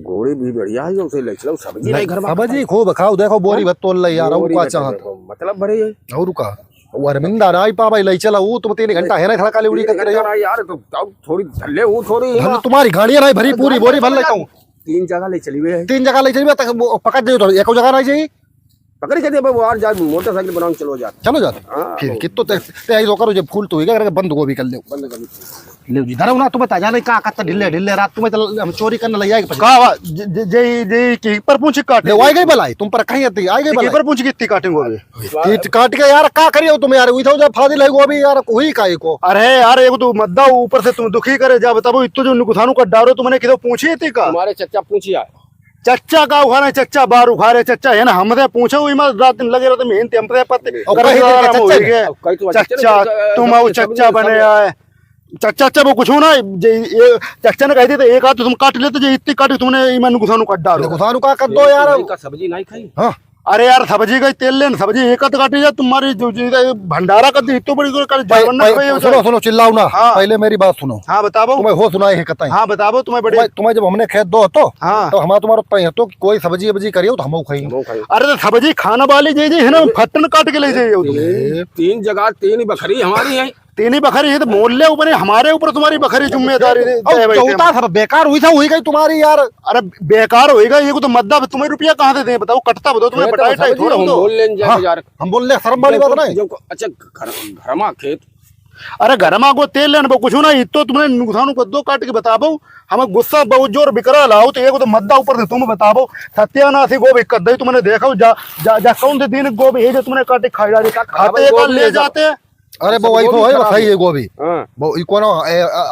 घोड़ी भी बढ़िया है, उसे ले चलो। सब्जी नहीं घर में, सब्जी खूब खाओ, देखो बोरी बत तोल ले यार, और का चाहत मतलब बड़े है और का वो अरविंदा राय पा भाई ले चला, वो तुम 3 घंटा है ना खड़ा काली उड़ी कर यार यार, तो थोड़ी धल्ले वो थोड़ी तुम्हारी गाड़ियां नहीं भरी, पूरी बोरी भर लेता हूं। 3 जगह ले चली हुई है, 3 जगह ले चलिए तक पकड़ दे, तो एक जगह नहीं चाहिए पकड़ी जाती है। वो और जा मोटरसाइकिल बनाओ, चलो जा, चलो जाते फिर कितो ते तो करो, जब फूल तो होगा बंद गोभी कर ले बंद कर ले जी धरो ना। तुम बता जाने का कत ढिल्ले ढिल्ले रात तुम्हें तो हम चोरी करने ले जाएंगे का जे जे की पर पूछ काटे ले आई गई भलाई, तुम पर कहीं आती आई गई भलाई पर पूछ कितनी काटेंगे अभी काट के यार का करियो तुम यार, उठो जा फादिल है गोभी यार हुई काई को। अरे यार एक तो मद्दा ऊपर से तुम दुखी करे जा, बताओ इतो जो नुकसानों का डारो तुमने किधर पूछी थी का? तुम्हारे चच्चा पूछिया, चच्चा का उखाना चच्चा बार उखारे चच्चा है ना, हमसे पूछो वही मत रात दिन लगे रहते मेहनत हम पे पत्ते चच्चा तुम आओ चच्चा बने आए चच्चा वो कुछ हो ना, ये चच्चा ने कह दिया एक आध तुम काट लेते, जो इतनी काटी तुमने ईमान नुकसानों का डारो नुकसानों का कर दो यार, सब्जी नहीं खाई। हां अरे यार सब्जी का तेल लेन, सब्जी एक आध काटी जा, तुम्हारी भंडारा कर दी इतनी बड़ी सुनो सुनो चिल्लाओ ना, पहले मेरी बात सुनो। हाँ बताओ, तुम्हें हो सुनाई है कतई? हाँ बताओ तुम्हें बड़े, तुम्हें जब हमने खेत दो तो हाँ तो हमारा तुम्हारा तय तो कोई सब्जी वब्जी करियो तो हम खाएंगे। अरे सब्जी खाना वाली जी है ना, फटन काट के ले जाइए। 3 जगह 3 बकरी हमारी है, 3 बकरी है तो मोहल्ले ऊपर हमारे ऊपर तुम्हारी बकरी जिम्मेदारी चौथा सब बेकार हुई था, हुई गई तुम्हारी यार। अरे बेकार होएगा ये तो मद्दा, तुम्हें रुपया कहाँ से दें बताओ, कटता बताओ तुम्हें बटाई टाई थोड़ा बोल लेन जाए यार, हम बोल ले शर्म वाली बात नहीं। अच्छा घर में खेत, अरे घर में को तेल लेना कुछ ना, इतो तुमने नुकसान को दो काट के बताबो, हमें गुस्सा बहुत जोर बिकरा लाओ तो एक तो मद्दा ऊपर से तुम बताबो सत्यानाशी गोभी कर दे तुमने देखो जा जा, जा कौन से दिन गोभी है जो तुमने काटे खाई जा रही खाते ले जाते। अरे वो वही तो है सही है गोभी, वो इको ना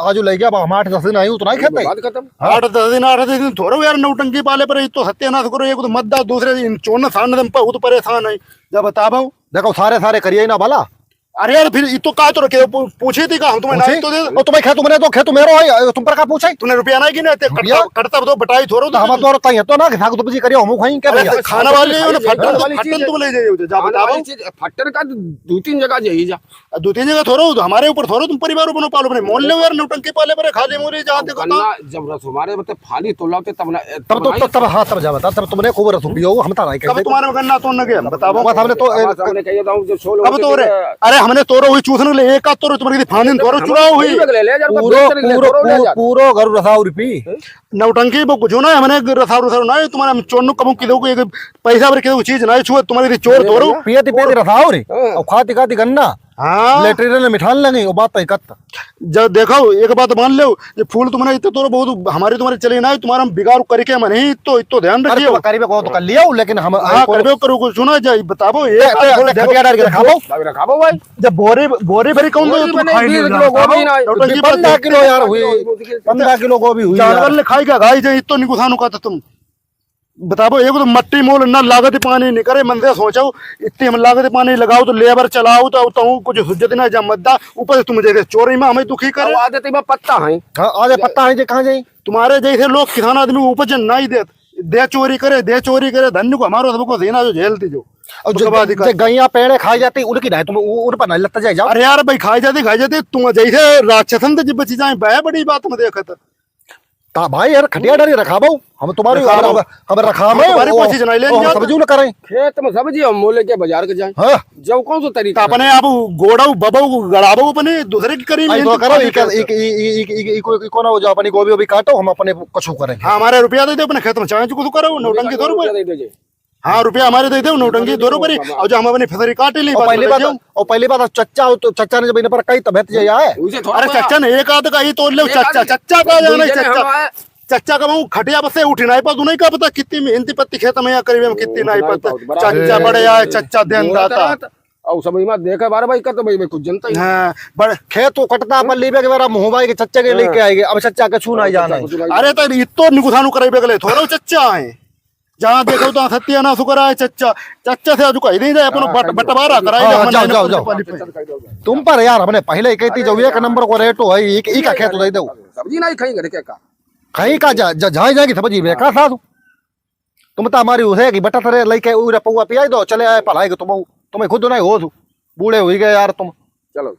आज ले गया हम 8-10 दिन आयु तो नहीं खेते, बात खत्म। 8-10 दिन थोड़ा यार नौटंकी पाले पर तो सत्यानाश करो, एक तो मद्दा दूसरे दिन चोरना सामने दम पर तो परेशान है जब बताबो। देखो सारे करिए ना भला। अरे यार फिर तो का तो रखे पूछे थी का हम तुम्हें नहीं तो दे, और तुम्हें खेत तुमने तो खेत मेरो है, तुम पर का पूछा तूने रुपया नहीं कि नहीं कटता तो बटाई थोड़ो तो हम तो तय तो ना साग सब्जी करियो हम खाएंगे क्या भैया? खाना वाले फटन तुम ले जाइए जा बताओ, फटन का 2-3 जगह जाइए जा, 2-3 जगह थोड़ो हमारे ऊपर थोड़ो, तुम परिवार बनो पालो अपने मोहल्ले यार नौटंकी पाले पर खाली मोरे जाते को जब रस हमारे मतलब फाली तोलाते तब तब हां तब जा बता, तब तुमने खूब रस पियो हम तारा कब तुम्हारे गन्ना तो न गया बताओ बस हमने तो हमने कहिए दाऊ जो छोलो कब तो रे, अरे हमने तोरो हुई चूसने ले एक तो तुम्हारी फांदी तोरो चुराव हुई पूरो घर रसाव रुपी नौटंकी वो कुछ ना, हमने रसाव रसाव ना तुम्हारे हम चोरनु कबू किदो को एक पैसा पर किदो चीज ना छुए तुम्हारी चोर तोरो पियती रसाव रे और खाती खाती गन्ना। हाँ लेटरीन में मिठान लगी वो बात कत जब देखो एक बात मान लो, ये फूल तुम्हारे इतने तो बहुत हमारे तुम्हारे चले ना, तुम्हारा बिगाड़ करके मन ही तो इतो ध्यान रखियो। करीब को तो कर लिया लेकिन हम करबे करो कुछ सुना जाए बताबो ये खटिया डाल के रखाबो भाई, जब बोरे भरी कौन दो 15 किलो यार हुई, 15 किलो गोभी हुई, जानवर ने खाई का खाई जाए इतो निकुसानु का तुम बताओ। एक तो मट्टी मोल ना लागत पानी नहीं करे, मंदे सोचो इतनी हम लागत पानी लगाओ तो लेबर चलाओ तो कुछ हुज्जत ना जब मद्दा ऊपर से तुम जैसे चोरी में हमें दुखी करे आदत में पत्ता है। हां आधे पत्ता है जे कहां जाई तुम्हारे जैसे लोग किसान आदमी उपज नहीं दे चोरी करे धन्य को हमारो सबको देना जो झेलती जो गैया पेड़े खाई जाती उनकी नहीं तुम उन पर नहीं लगता जाए। अरे यार भाई खाई जाती तुम जैसे राक्षसन जब बची जाए बड़ी बात में देखत ता भाई यार खटिया डाली रखाबो हम तुम्हारी हम रखाबो तुम्हारी कोशिश नहीं लेन जा सब्जी न करें खेत में सब्जी हम मोले के बाजार के जाए। हां जब कौन सा तरीका अपने आप गोड़ाऊ बबऊ गड़ाबो अपने दूसरे की करी तो करो एक को ना जो अपनी गोभी भी काटो हम अपने कछु करेंगे। हां हमारे रुपया दे दो अपने खेत में चाहे कुछ करो नौटंकी दो रुपया दे दीजिए। हाँ रुपया हमारे दे दो नौटंकी 2 रुपये और जो हम अपनी फसल काट ली। पहली बात चच्चा तो चच्चा ने जब इन पर कई तबियत जाया है। अरे चच्चा ने एक आध का ही तोड़ ले चच्चा का जाना चच्चा का वो खटिया बसे उठी नहीं पा नहीं का पता कितनी मेहनती पत्ती खेत में या करीब कितनी नहीं पता चच्चा बड़े आए चच्चा ध्यान दाता और समझ में देखा बार भाई का तो भाई कुछ जनता ही हां बड़े खेत तो कटता पल्ली पे के बार मुंह भाई के चच्चा के लेके आएंगे अब चच्चा के छू नहीं जाना। अरे तो इतो निकुसानु कराई बेगले थोड़ा चच्चा है जहां देखो तो सत्यानाश कराए चच्चा से अजू कही नहीं जाए अपन बंटवारा कराए। जाओ जाओ तुम पर यार हमने पहले कहती जो एक नंबर को रेट है एक का खेत दे दो सब्जी नहीं खाएंगे क्या का कहीं का जाए जाएगी सब्जी में का साथ तुम तो हमारी उसे कि बटा थरे लेके उरे पौआ पियाई दो चले आए पढ़ाई तुम तुम्हें खुद नहीं हो बूढ़े हुई गए यार तुम। चलो।